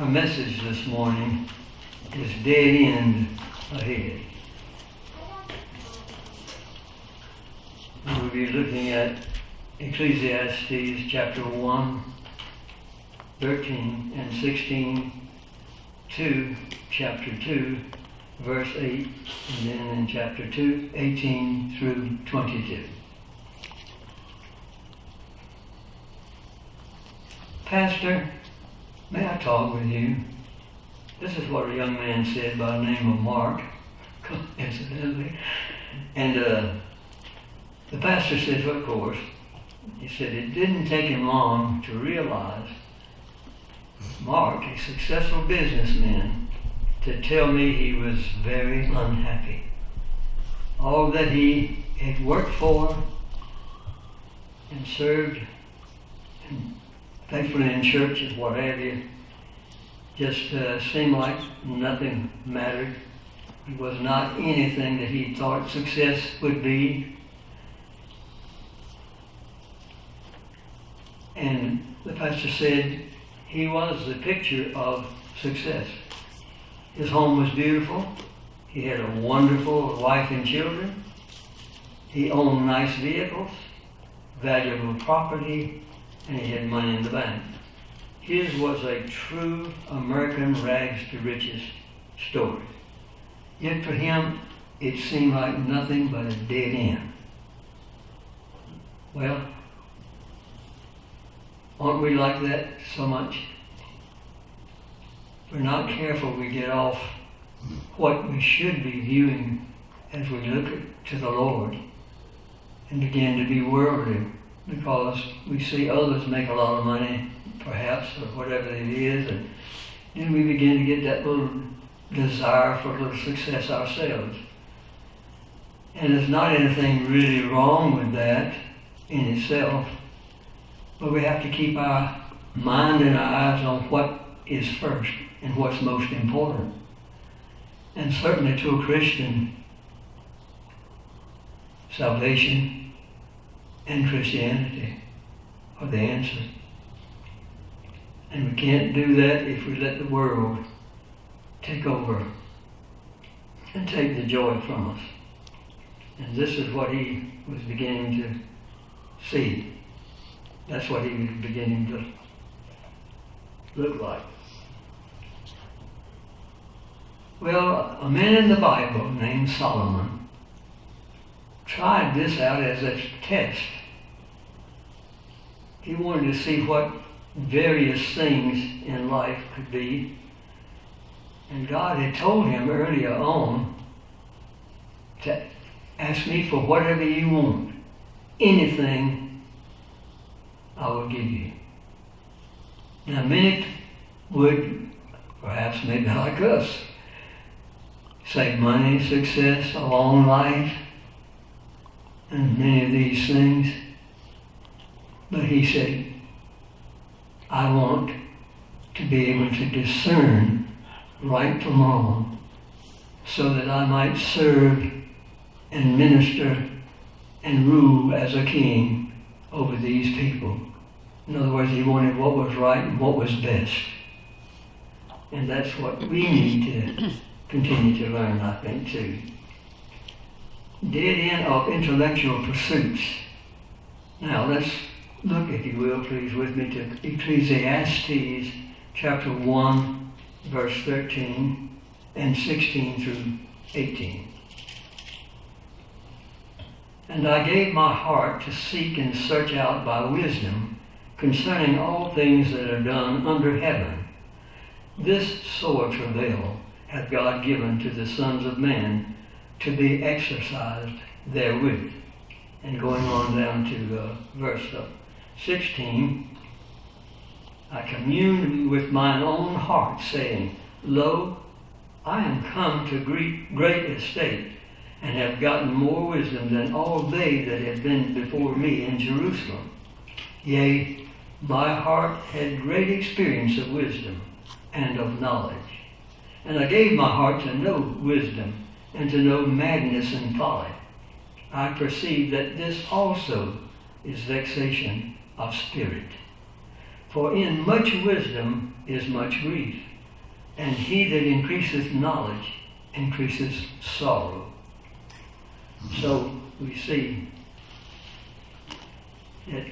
Our message this morning is Dead End Ahead. We'll be looking at Ecclesiastes chapter 1, 13 and 16 to chapter 2, verse 8, and then in chapter 2, 18 through 22. Pastor, may I talk with you? This is what a young man said by the name of Mark, incidentally. And the pastor said, of course, he said it didn't take him long to realize Mark, a successful businessman, to tell me he was very unhappy. All that he had worked for and served and faithfully in churches, what have you, just seemed like nothing mattered. It was not anything that he thought success would be. And the pastor said he was the picture of success. His home was beautiful. He had a wonderful wife and children. He owned nice vehicles, valuable property, and he had money in the bank. His was a true American rags to riches story. Yet for him, it seemed like nothing but a dead end. Well, aren't we like that so much? If we're not careful, we get off what we should be viewing as we look to the Lord and begin to be worldly, because we see others make a lot of money, perhaps, or whatever it is, and then we begin to get that little desire for a little success ourselves. And there's not anything really wrong with that in itself, but we have to keep our mind and our eyes on what is first and what's most important. And certainly to a Christian, salvation and Christianity are the answer. And we can't do that if we let the world take over and take the joy from us. And this is what he was beginning to see. That's what he was beginning to look like. Well, a man in the Bible named Solomon tried this out as a test. He wanted to see what various things in life could be. And God had told him earlier on to ask me for whatever you want. Anything I will give you. Now many would, perhaps maybe like us, say money, success, a long life, and many of these things. But he said, I want to be able to discern right from wrong so that I might serve and minister and rule as a king over these people. In other words, he wanted what was right and what was best. And that's what we need to continue to learn, I think, too. Dead end of intellectual pursuits. Now let's look, if you will, please, with me to Ecclesiastes chapter 1, verse 13 and 16 through 18. And I gave my heart to seek and search out by wisdom concerning all things that are done under heaven. This sore travail hath God given to the sons of men to be exercised therewith. And going on down to verse 16, I communed with mine own heart, saying, Lo, I am come to great estate, and have gotten more wisdom than all they that have been before me in Jerusalem. Yea, my heart had great experience of wisdom and of knowledge. And I gave my heart to know wisdom and to know madness and folly. I perceive that this also is vexation of spirit. For in much wisdom is much grief, and he that increaseth knowledge increases sorrow. So we see that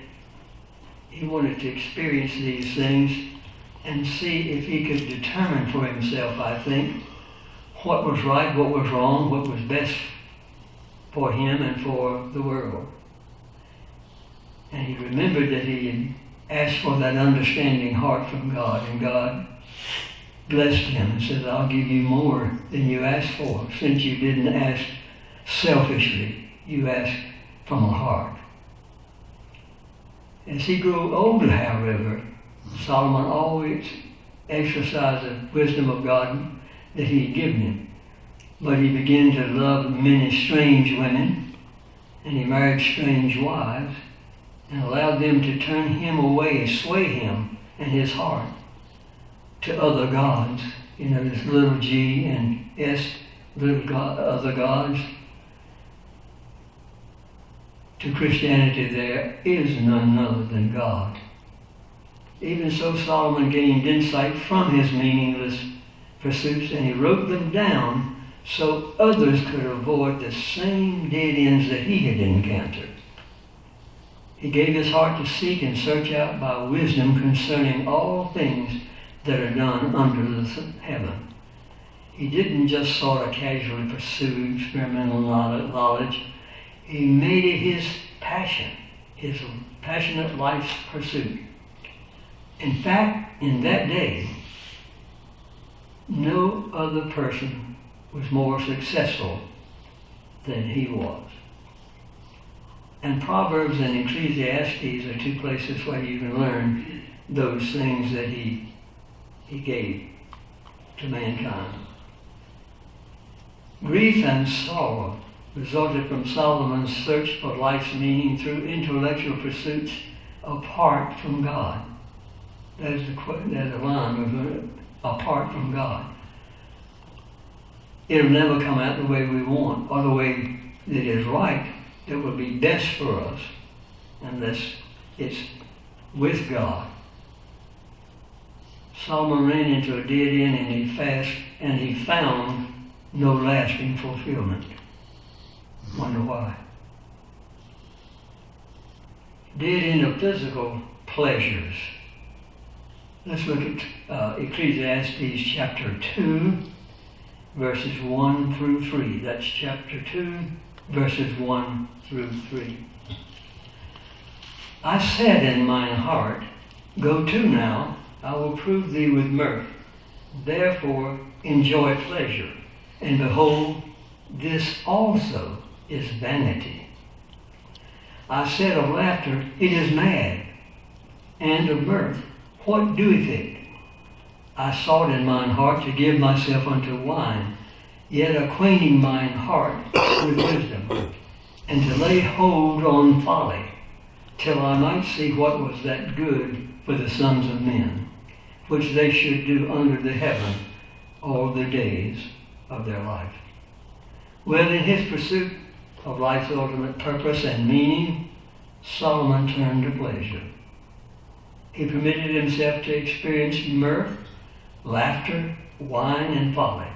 he wanted to experience these things and see if he could determine for himself, I think, what was right, what was wrong, what was best for him and for the world. And he remembered that he had asked for that understanding heart from God, and God blessed him and said, I'll give you more than you asked for, since you didn't ask selfishly, you asked from a heart. As he grew older, however, Solomon always exercised the wisdom of God that he had given him. But he began to love many strange women, and he married strange wives, and allowed them to turn him away, sway him and his heart to other gods. You know, this little g and s, little god, other gods. To Christianity there is none other than God. Even so, Solomon gained insight from his meaningless pursuits, and he wrote them down so others could avoid the same dead ends that he had encountered. He gave his heart to seek and search out by wisdom concerning all things that are done under the heaven. He didn't just sort of casually pursue experimental knowledge. He made it his passion, his passionate life's pursuit. In fact, in that day, no other person was more successful than he was. And Proverbs and Ecclesiastes are two places where you can learn those things that he gave to mankind. Grief and sorrow resulted from Solomon's search for life's meaning through intellectual pursuits apart from God. There's the line, apart from God. It'll never come out the way we want, or the way that is right, that will be best for us, unless it's with God. Solomon ran into a dead end, and he found no lasting fulfillment. Wonder why? Dead end of physical pleasures. Let's look at Ecclesiastes chapter 2, verses 1 through 3. That's chapter 2, verses 1 through 3. I said in mine heart, go to now, I will prove thee with mirth. Therefore enjoy pleasure. And behold, this also is vanity. I said of laughter, it is mad. And of mirth, what doeth it? I sought in mine heart to give myself unto wine, yet acquainting mine heart with wisdom, and to lay hold on folly, till I might see what was that good for the sons of men, which they should do under the heaven all the days of their life. Well, in his pursuit of life's ultimate purpose and meaning, Solomon turned to pleasure. He permitted himself to experience mirth, laughter, wine, and folly,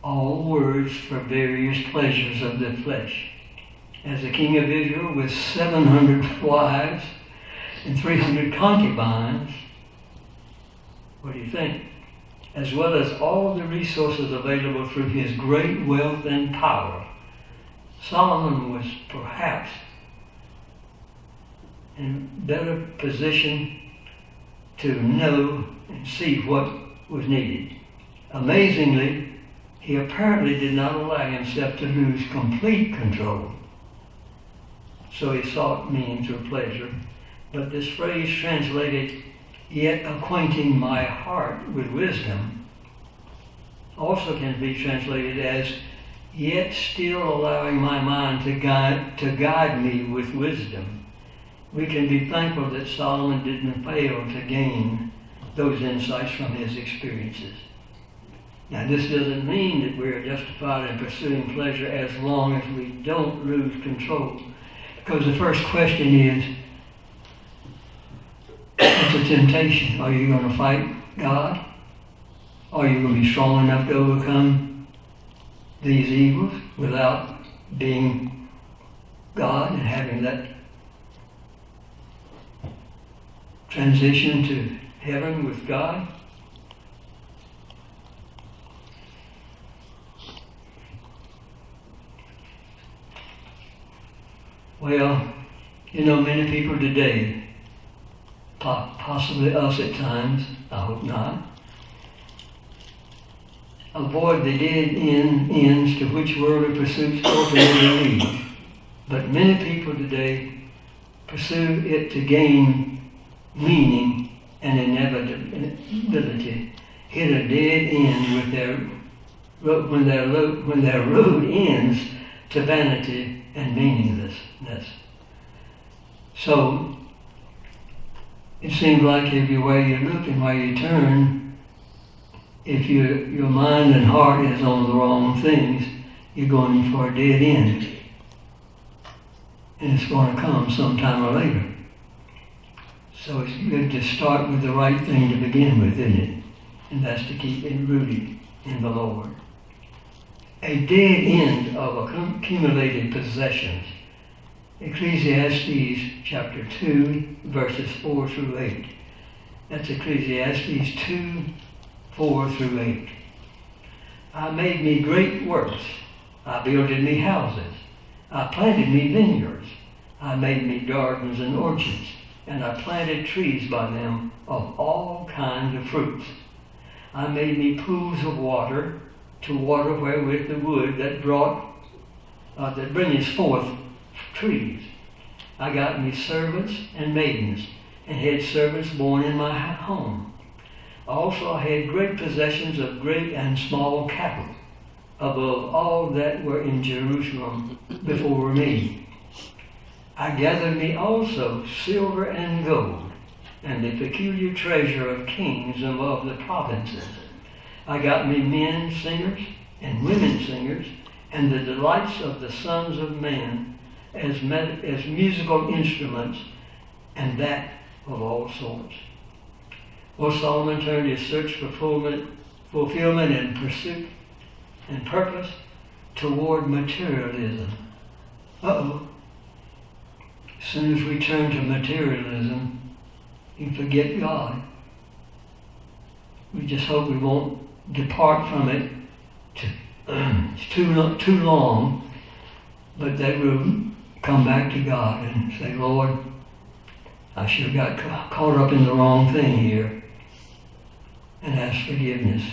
all words for various pleasures of the flesh. As the king of Israel, with 700 wives and 300 concubines, what do you think? As well as all the resources available through his great wealth and power, Solomon was perhaps in a better position to know and see what was needed. Amazingly, he apparently did not allow himself to lose complete control. So he sought meaning through pleasure. But this phrase translated, yet acquainting my heart with wisdom, also can be translated as, yet still allowing my mind to guide me with wisdom. We can be thankful that Solomon didn't fail to gain those insights from his experiences. Now, this doesn't mean that we're justified in pursuing pleasure as long as we don't lose control. Because the first question is, it's a temptation. Are you going to fight God? Are you going to be strong enough to overcome these evils without being God and having that transition to heaven with God? Well, many people today, possibly us at times, I hope not, avoid the dead ends to which worldly pursuits ultimately lead. But many people today pursue it to gain meaning and inevitability, hit a dead end when their road ends to vanity and meaninglessness. So it seems like everywhere you look and where you turn, if your mind and heart is on the wrong things, you're going for a dead end. And it's going to come sometime or later. So it's good to start with the right thing to begin with, isn't it? And that's to keep it rooted in the Lord. A dead end of accumulated possessions. Ecclesiastes chapter 2, verses 4 through 8. That's Ecclesiastes 2, 4 through 8. I made me great works. I builded me houses. I planted me vineyards. I made me gardens and orchards. And I planted trees by them of all kinds of fruits. I made me pools of water to water wherewith the wood that bringeth forth trees. I got me servants and maidens, and had servants born in my home. Also I had great possessions of great and small cattle, above all that were in Jerusalem before me. I gathered me also silver and gold, and the peculiar treasure of kings above the provinces. I got me men singers and women singers, and the delights of the sons of men as musical instruments, and that of all sorts. Well, Solomon turned his search for fulfillment and pursuit and purpose toward materialism. As soon as we turn to materialism, you forget God. We just hope we won't depart from it too long, but that we'll come back to God and say, Lord, I should have got caught up in the wrong thing here, and ask forgiveness,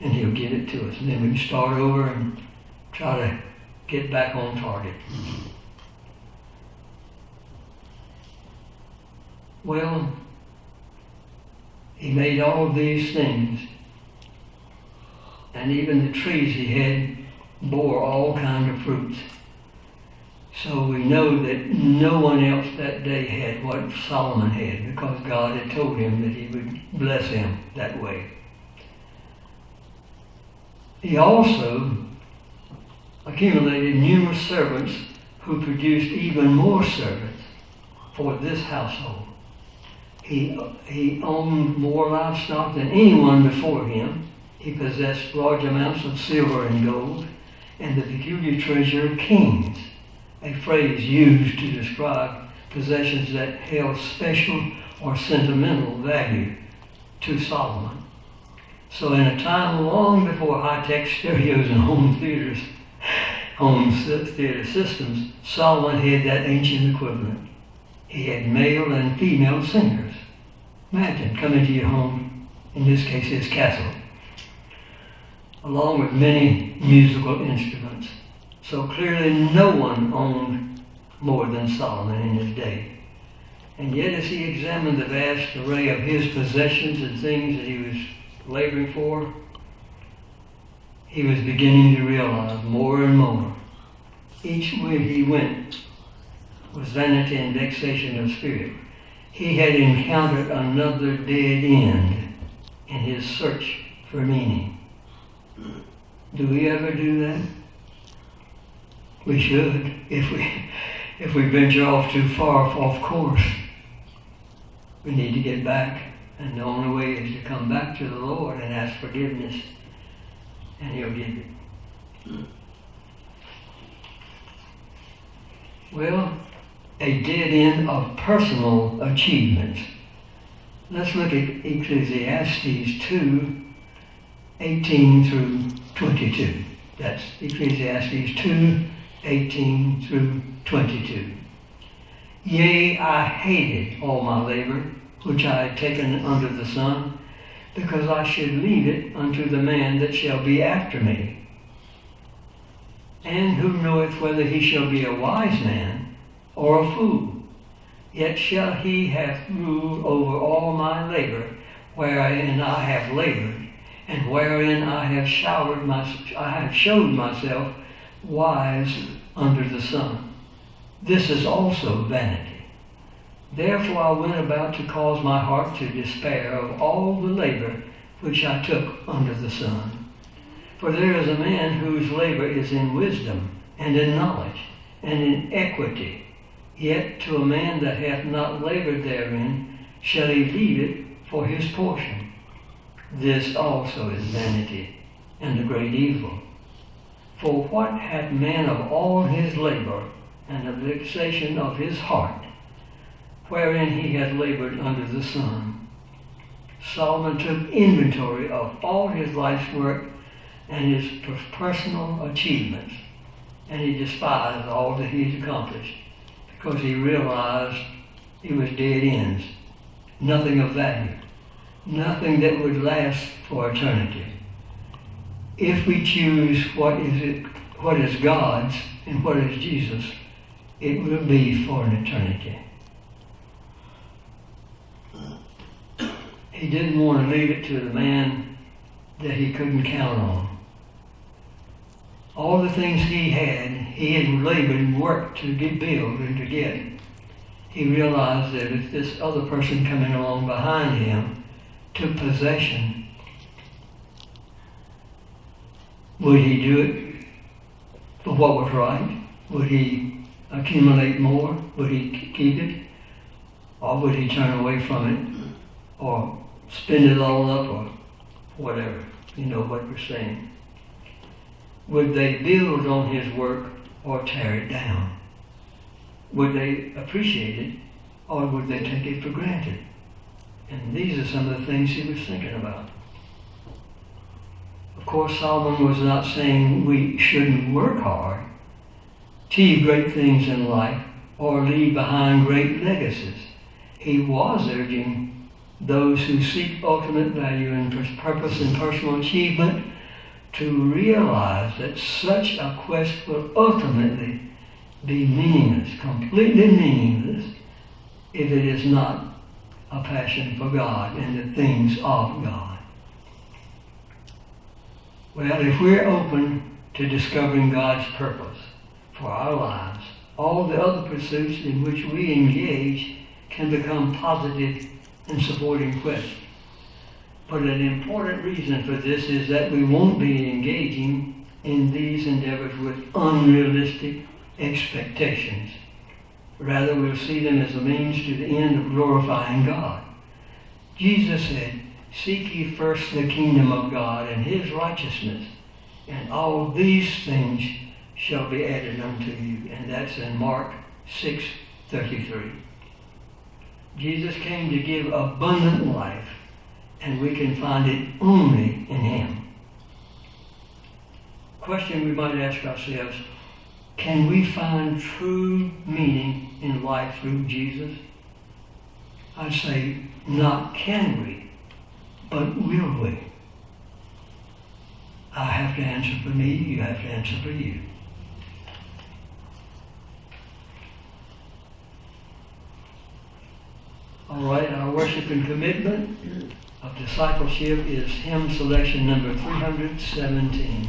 and He'll give it to us. And then we can start over and try to get back on target. Well, He made all these things, and even the trees He had bore all kinds of fruits. So we know that no one else that day had what Solomon had, because God had told him that He would bless him that way. He also accumulated numerous servants who produced even more servants for this household. He owned more livestock than anyone before him. He possessed large amounts of silver and gold, and the peculiar treasure of kings, a phrase used to describe possessions that held special or sentimental value to Solomon. So in a time long before high-tech stereos and home theater systems, Solomon had that ancient equivalent. He had male and female singers. Imagine coming to your home, in this case his castle, along with many musical instruments. So clearly no one owned more than Solomon in his day. And yet as he examined the vast array of his possessions and things that he was laboring for, he was beginning to realize more and more. Each way he went was vanity and vexation of spirit. He had encountered another dead end in his search for meaning. Do we ever do that? We should, if we venture off too far off course. We need to get back And the only way is to come back to the Lord and ask forgiveness, and He'll give it. Well, a dead end of personal achievements. Let's look at Ecclesiastes 2:18 through 22. That's Ecclesiastes 2:18 through 22. Yea, I hated all my labor, which I had taken under the sun, because I should leave it unto the man that shall be after me. And who knoweth whether he shall be a wise man or a fool? Yet shall he have rule over all my labor, wherein I have labored, and wherein I have showed myself wise under the sun. This is also vanity. Therefore I went about to cause my heart to despair of all the labor which I took under the sun. For there is a man whose labor is in wisdom, and in knowledge, and in equity. Yet to a man that hath not labored therein shall he leave it for his portion. This also is vanity, and a great evil. For what hath man of all his labor, and the vexation of his heart, wherein he hath labored under the sun? Solomon took inventory of all his life's work and his personal achievements, and he despised all that he had accomplished, because he realized it was dead ends, nothing of value, nothing that would last for eternity. If we choose what is God's and what is Jesus, it will be for an eternity. He didn't want to leave it to the man that he couldn't count on. All the things he had labored and worked to build and to get. He realized that if this other person coming along behind him took possession, would he do it for what was right? Would he accumulate more? Would he keep it? Or would he turn away from it? Or spend it all up, or whatever? You know what we're saying. Would they build on his work or tear it down? Would they appreciate it, or would they take it for granted? And these are some of the things he was thinking about. Of course, Solomon was not saying we shouldn't work hard, achieve great things in life, or leave behind great legacies. He was urging those who seek ultimate value and purpose and personal achievement to realize that such a quest will ultimately be meaningless, completely meaningless, if it is not a passion for God and the things of God. Well, if we're open to discovering God's purpose for our lives, all the other pursuits in which we engage can become positive and supporting quests. But an important reason for this is that we won't be engaging in these endeavors with unrealistic expectations. Rather, we'll see them as a means to the end of glorifying God. Jesus said, "Seek ye first the kingdom of God and His righteousness, and all these things shall be added unto you." And that's in Mark 6:33. Jesus came to give abundant life, and we can find it only in Him. Question we might ask ourselves, can we find true meaning in life through Jesus? I say, not can we, but will we? I have to answer for me, you have to answer for you. All right, our worship and commitment of discipleship is hymn selection number 317.